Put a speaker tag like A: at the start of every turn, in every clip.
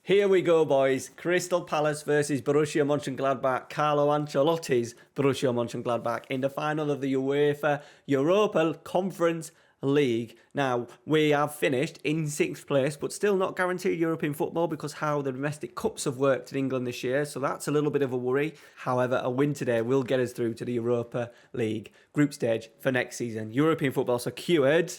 A: Here we go, boys. Crystal Palace versus Borussia Mönchengladbach. Carlo Ancelotti's Borussia Mönchengladbach in the final of the UEFA Europa Conference League. Now, we have finished in 6th place, but still not guaranteed European football because how the domestic cups have worked in England this year. So that's a little bit of a worry. However, a win today will get us through to the Europa League group stage for next season. European football secured.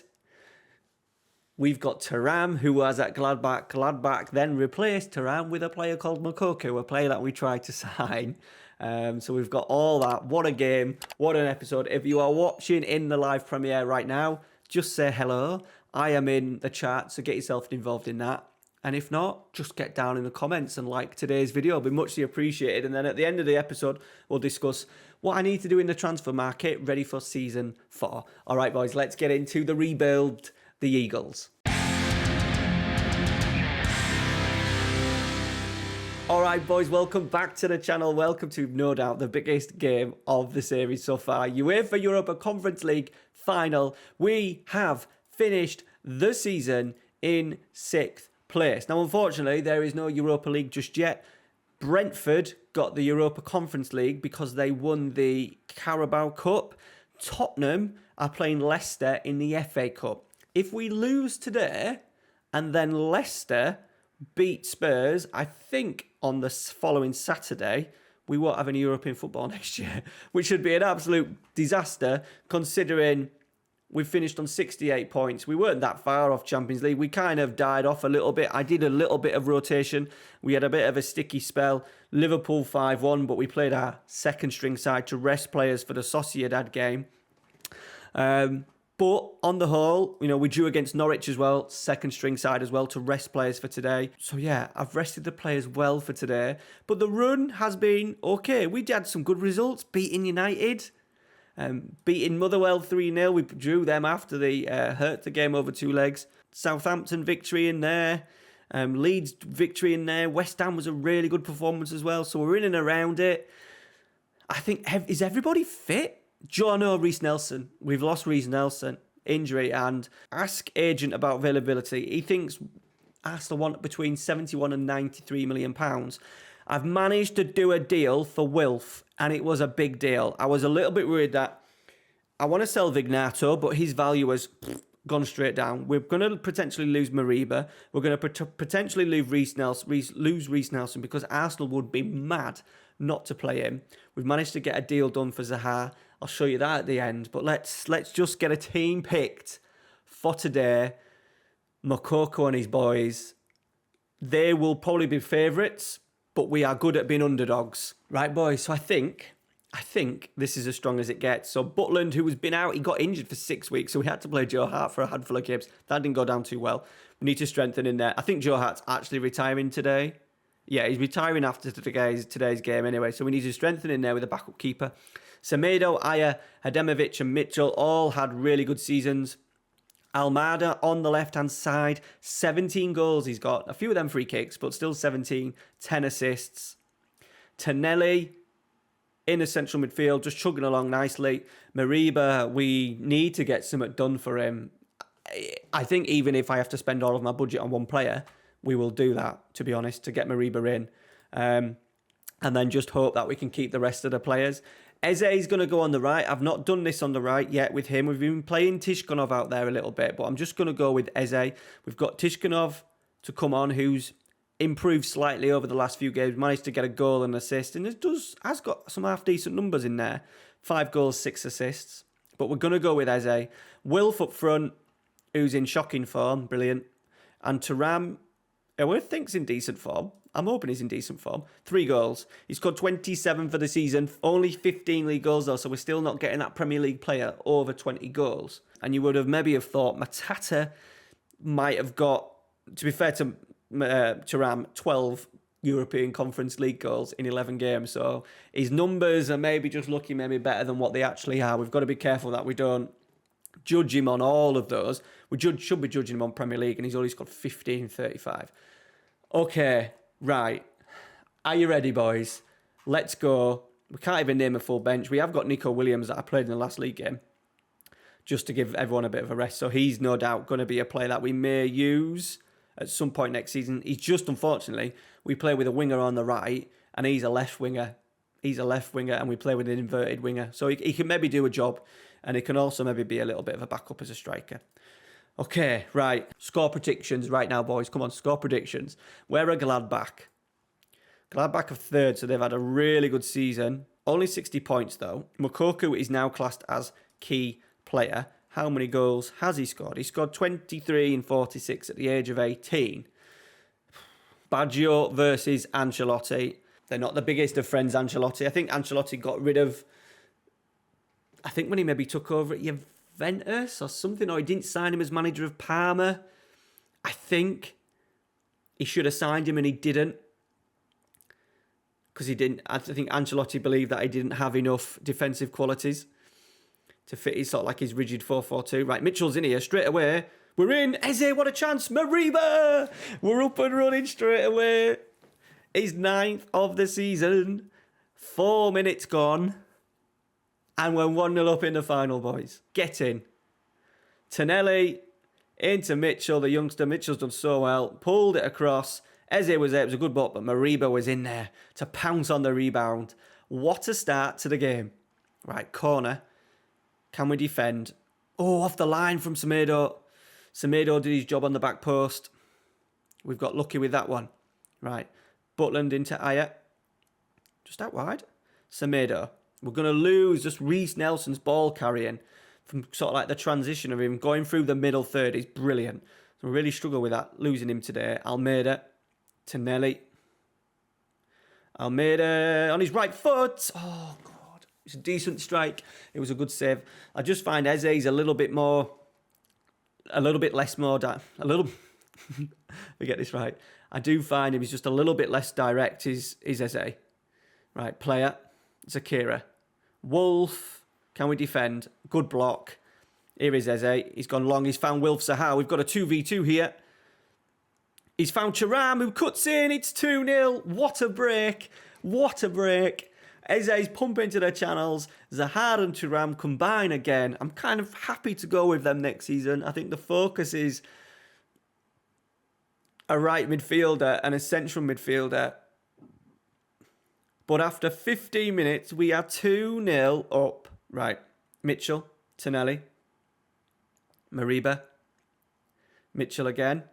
A: We've got Thuram, who was at Gladbach. Gladbach then replaced Thuram with a player called Moukoko, a player that we tried to sign. So we've got all that. What a game. What an episode. If you are watching in the live premiere right now, just say hello. I am in the chat, so get yourself involved in that. And if not, just get down in the comments and like today's video. It'll be muchly appreciated. And then at the end of the episode, we'll discuss what I need to do in the transfer market ready for season 4. All right, boys, let's get into the rebuild. The Eagles. All right, boys, welcome back to the channel. Welcome to, no doubt, the biggest game of the series so far. UEFA Europa Conference League final. We have finished the season in 6th place. Now, unfortunately, there is no Europa League just yet. Brentford got the Europa Conference League because they won the Carabao Cup. Tottenham are playing Leicester in the FA Cup. If we lose today and then Leicester beat Spurs, I think on the following Saturday, we won't have any European football next year, which should be an absolute disaster considering we finished on 68 points. We weren't that far off Champions League. We kind of died off a little bit. I did a little bit of rotation. We had a bit of a sticky spell. Liverpool 5-1, but we played our second string side to rest players for the Sociedad game. But on the whole, we drew against Norwich as well, second string side as well, to rest players for today. So yeah, I've rested the players well for today. But the run has been okay. We had some good results, beating United, beating Motherwell 3-0. We drew them after they hurt the game over 2 legs. Southampton victory in there. Leeds victory in there. West Ham was a really good performance as well. So we're in and around it. I think, is everybody fit? Reece Nelson. We've lost Reece Nelson. Injury. And ask agent about availability. He thinks Arsenal want between 71 and 93 million pounds. I've managed to do a deal for Wilf, and it was a big deal. I was a little bit worried that I want to sell Vignato, but his value has gone straight down. We're going to potentially lose Mariba. We're going to potentially lose Reece Nelson because Arsenal would be mad not to play him. We've managed to get a deal done for Zaha. I'll show you that at the end. But let's just get a team picked for today. Moukoko and his boys. They will probably be favourites, but we are good at being underdogs. Right, boys? So I think this is as strong as it gets. So Butland, who has been out, he got injured for 6 weeks, so we had to play Joe Hart for a handful of games. That didn't go down too well. We need to strengthen in there. I think Joe Hart's actually retiring today. Yeah, he's retiring after today's game anyway, so we need to strengthen in there with a backup keeper. Semedo, Ayer, Hademovic and Mitchell all had really good seasons. Almada on the left-hand side, 17 goals he's got. A few of them free kicks, but still 17, 10 assists. Tonelli in the central midfield, just chugging along nicely. Mariba, we need to get something done for him. I think even if I have to spend all of my budget on one player, we will do that, to be honest, to get Mariba in. And then just hope that we can keep the rest of the players. Eze is going to go on the right. I've not done this on the right yet with him. We've been playing Tishkunov out there a little bit, but I'm just going to go with Eze. We've got Tishkunov to come on, who's improved slightly over the last few games, managed to get a goal and assist, and has got some half-decent numbers in there. 5 goals, 6 assists. But we're going to go with Eze. Wilf up front, who's in shocking form, brilliant. And Thuram, who I think's in decent form. I'm hoping he's in decent form. 3 goals. He's scored 27 for the season. Only 15 league goals, though, so we're still not getting that Premier League player over 20 goals. And you would have maybe have thought Matata might have got, to be fair to Thuram, 12 European Conference League goals in 11 games. So his numbers are maybe just looking maybe better than what they actually are. We've got to be careful that we don't judge him on all of those. We should be judging him on Premier League, and he's only scored 15-35. Okay. Right. Are you ready, boys? Let's go. We can't even name a full bench. We have got Nico Williams that I played in the last league game, just to give everyone a bit of a rest. So he's no doubt going to be a player that we may use at some point next season. He's just, unfortunately, we play with a winger on the right, and he's a left winger. He's a left winger, and we play with an inverted winger. So he can maybe do a job, and he can also maybe be a little bit of a backup as a striker. Okay, right. Score predictions right now, boys. Come on, score predictions. Where are Gladbach? Gladbach are third, so they've had a really good season. Only 60 points, though. Moukoko is now classed as key player. How many goals has he scored? He scored 23 and 46 at the age of 18. Badgio versus Ancelotti. They're not the biggest of friends, Ancelotti. I think Ancelotti got rid of... I think when he maybe took over at Juventus or something, or he didn't sign him as manager of Parma. I think he should have signed him and he didn't. Because he didn't. I think Ancelotti believed that he didn't have enough defensive qualities to fit his sort of like his rigid 4-4-2. Right, Mitchell's in here straight away. We're in. Eze, what a chance. Mariba! We're up and running straight away. He's 9th of the season. 4 minutes gone. And we're 1-0 up in the final, boys. Get in. Tonelli into Mitchell, the youngster. Mitchell's done so well. Pulled it across. Eze was there. It was a good ball, but Mariba was in there to pounce on the rebound. What a start to the game. Right, corner. Can we defend? Oh, off the line from Semedo. Semedo did his job on the back post. We've got lucky with that one. Right. Butland into Aya. Just out wide. Semedo. We're going to lose just Reece Nelson's ball carrying from sort of like the transition of him going through the middle third is brilliant. So we really struggle with that, losing him today. Almeida. Tonelli. Almeida on his right foot. Oh, God. It's a decent strike. It was a good save. I just find Eze's a little bit more... A little bit less more... A little... we get this right. I do find him, he's just a little bit less direct, is Eze. Right, player. Zakira. Wolf. Can we defend? Good block. Here is Eze. He's gone long. He's found Wilf Zaha. We've got a 2v2 here. He's found Thuram, who cuts in. It's 2-0. What a break. What a break. Eze's pumping to their channels. Zaha and Thuram combine again. I'm kind of happy to go with them next season. I think the focus is a right midfielder and a central midfielder. But after 15 minutes, we are 2-0 up. Right. Mitchell, Tonelli, Mariba, Mitchell again.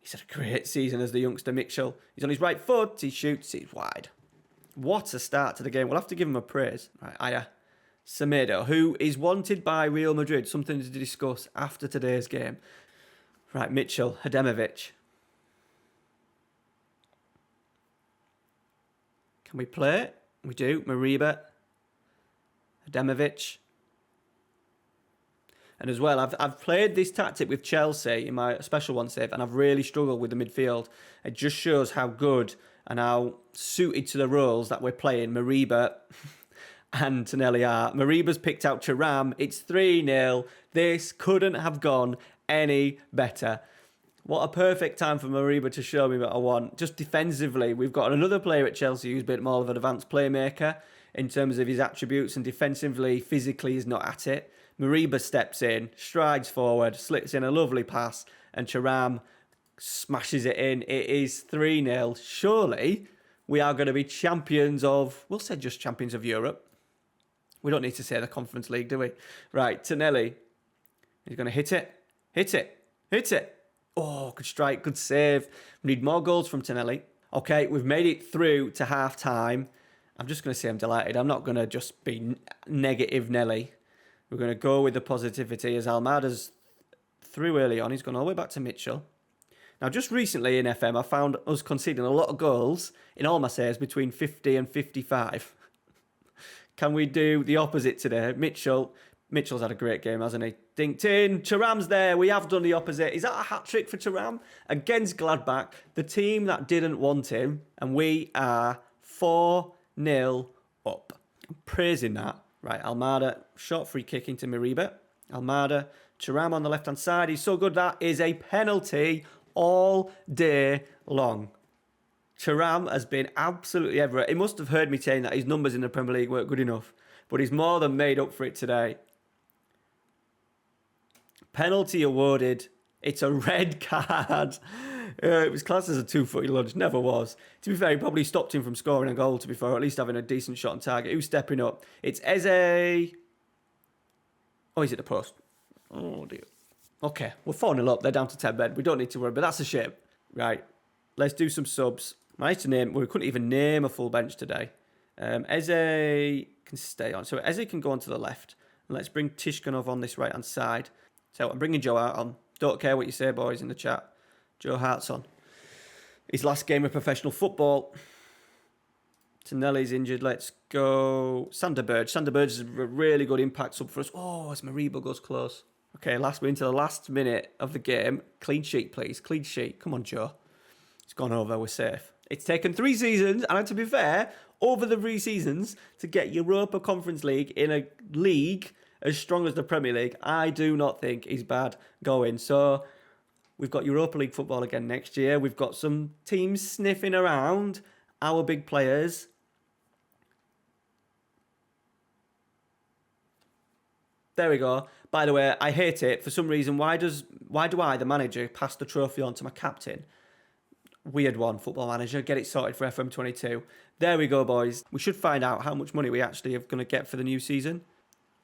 A: He's had a great season as the youngster Mitchell. He's on his right foot. He shoots. He's wide. What a start to the game. We'll have to give him a praise. Right, Aya. Semedo, who is wanted by Real Madrid. Something to discuss after today's game. Right, Mitchell. Hademovic. Can we play? We do. Mariba. Hademovic. And as well, I've played this tactic with Chelsea in my special one save, and I've really struggled with the midfield. It just shows how good and how suited to the roles that we're playing Mariba and Tonelli are. Mariba's picked out Thuram. It's 3-0. This couldn't have gone any better. What a perfect time for Mariba to show me what I want. Just defensively, we've got another player at Chelsea who's a bit more of an advanced playmaker in terms of his attributes, and defensively, physically, he's not at it. Mariba steps in, strides forward, slips in a lovely pass, and Thuram smashes it in. It is 3-0. Surely we are going to be champions of, we'll say just champions of Europe. We don't need to say the Conference League, do we? Right, Tonelli. He's going to hit it. Hit it. Hit it. Oh, good strike, good save. We need more goals from Tonelli. Okay, we've made it through to half-time. I'm just going to say I'm delighted. I'm not going to just be negative Nelly. We're going to go with the positivity as Almada's through early on. He's gone all the way back to Mitchell. Now, just recently in FM, I found us conceding a lot of goals in all my saves between 50 and 55. Can we do the opposite today? Mitchell's had a great game, hasn't he? Dinked in. Thuram's there. We have done the opposite. Is that a hat-trick for Thuram? Against Gladbach, the team that didn't want him. And we are 4-0 up. I'm praising that. Right, Almada, short free kick into Mariba. Almada, Thuram on the left-hand side. He's so good. That is a penalty all day long. Thuram has been absolutely everywhere. He must have heard me saying that his numbers in the Premier League weren't good enough. But he's more than made up for it today. Penalty awarded. It's a red card. It was classed as a two-footed lunge. Never was. To be fair, he probably stopped him from scoring a goal, to be fair, or at least having a decent shot on target. Who's stepping up? It's Eze. Oh, he's at the post. Oh, dear. Okay, we're 4-0 up. They're down to 10 men. We don't need to worry, but that's a shame. Right, let's do some subs. Managed to name... Well, we couldn't even name a full bench today. Eze can stay on. So Eze can go on to the left. And let's bring Tishkanov on this right-hand side. So I'm bringing Joe Hart on. Don't care what you say, boys, in the chat. Joe Hart's on. His last game of professional football. Tonelli's injured. Let's go. Sander Berge. Sander Berge is a really good impact sub for us. Oh, as Mariba goes close. Okay, we're into the last minute of the game. Clean sheet, please. Clean sheet. Come on, Joe. It's gone over. We're safe. It's taken 3 seasons, and to be fair, over the 3 seasons, to get Europa Conference League in a league as strong as the Premier League, I do not think is bad going. So we've got Europa League football again next year. We've got some teams sniffing around our big players. There we go. By the way, I hate it. For some reason, why do I, the manager, pass the trophy on to my captain? Weird one, Football Manager. Get it sorted for FM22. There we go, boys. We should find out how much money we actually are going to get for the new season.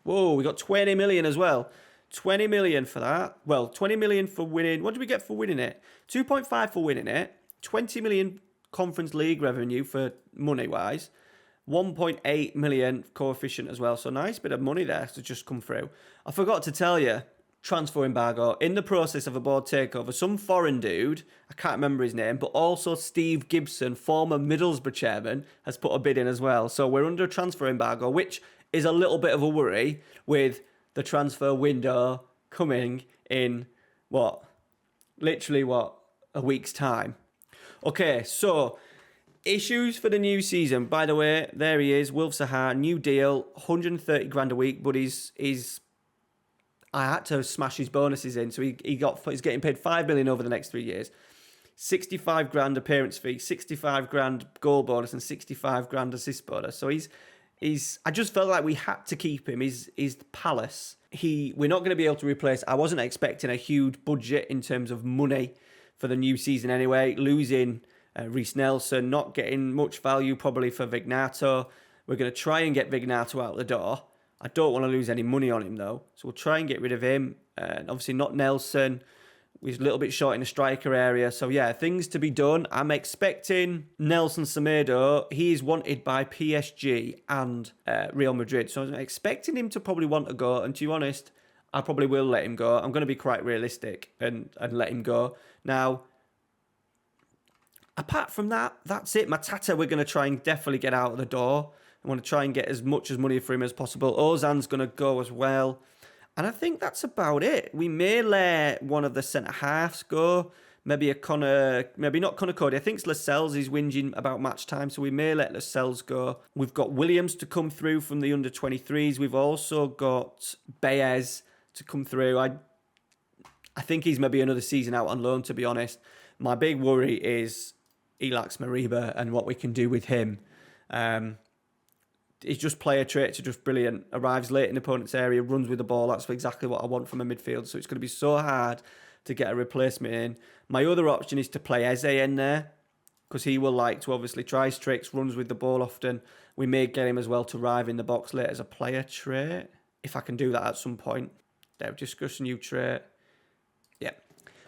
A: Whoa, we got 20 million as well. 20 million for that. Well, 20 million for winning. What do we get for winning it? 2.5 for winning it. 20 million Conference League revenue for money-wise. 1.8 million coefficient as well. So nice bit of money there to just come through. I forgot to tell you, transfer embargo. In the process of a board takeover, some foreign dude, I can't remember his name, but also Steve Gibson, former Middlesbrough chairman, has put a bid in as well. So we're under a transfer embargo, which is a little bit of a worry with the transfer window coming in, literally a week's time. Okay, so issues for the new season. By the way, there he is, Wilf Sahar, new deal, 130 grand a week, but I had to smash his bonuses in, so he's getting paid 5 million over the next 3 years. 65 grand appearance fee, 65 grand goal bonus, and 65 grand assist bonus. So I just felt like we had to keep him. He's Palace. We're not going to be able to replace. I wasn't expecting a huge budget in terms of money for the new season anyway. Losing Reece Nelson, not getting much value probably for Vignato. We're going to try and get Vignato out the door. I don't want to lose any money on him though, so we'll try and get rid of him. And obviously not Nelson. He's a little bit short in the striker area. So yeah, things to be done. I'm expecting Nelson Semedo. He is wanted by PSG and Real Madrid. So I'm expecting him to probably want to go. And to be honest, I probably will let him go. I'm going to be quite realistic and let him go. Now, apart from that, that's it. Matata, we're going to try and definitely get out of the door. I want to try and get as much as money for him as possible. Ozan's going to go as well. And I think that's about it. We may let one of the centre-halves go. Maybe not Connor Cody. I think Lascelles is whinging about match time, so we may let Lascelles go. We've got Williams to come through from the under-23s. We've also got Baez to come through. I think he's maybe another season out on loan, to be honest. My big worry is Elax Mariba and what we can do with him. His just player traits are just brilliant. Arrives late in the opponent's area, runs with the ball. That's exactly what I want from a midfield. So it's going to be so hard to get a replacement in. My other option is to play Eze in there because he will like to obviously try tricks, runs with the ball often. We may get him as well to arrive in the box late as a player trait. If I can do that at some point. They've discussed a new trait. Yeah.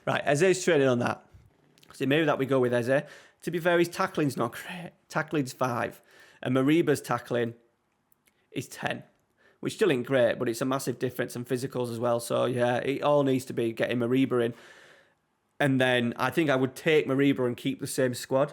A: Right, Eze's training on that. So maybe that we go with Eze. To be fair, his tackling's not great. Tackling's 5. And Mariba's tackling is 10, which still ain't great, but it's a massive difference in physicals as well. So, yeah, it all needs to be getting Mariba in. And then I think I would take Mariba and keep the same squad.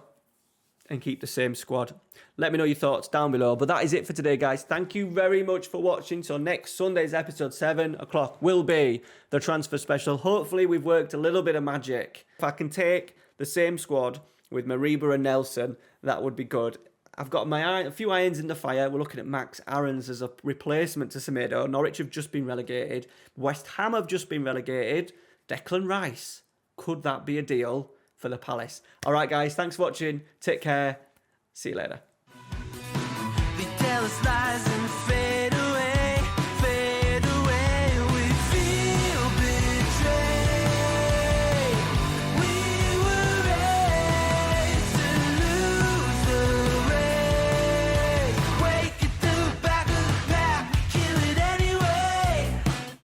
A: Let me know your thoughts down below. But that is it for today, guys. Thank you very much for watching. So next Sunday's episode, 7 o'clock, will be the transfer special. Hopefully, we've worked a little bit of magic. If I can take the same squad with Mariba and Nelson, that would be good. I've got a few irons in the fire. We're looking at Max Aarons as a replacement to Semedo. Norwich have just been relegated. West Ham have just been relegated. Declan Rice. Could that be a deal for the Palace? All right, guys. Thanks for watching. Take care. See you later. They tell us lies and fake.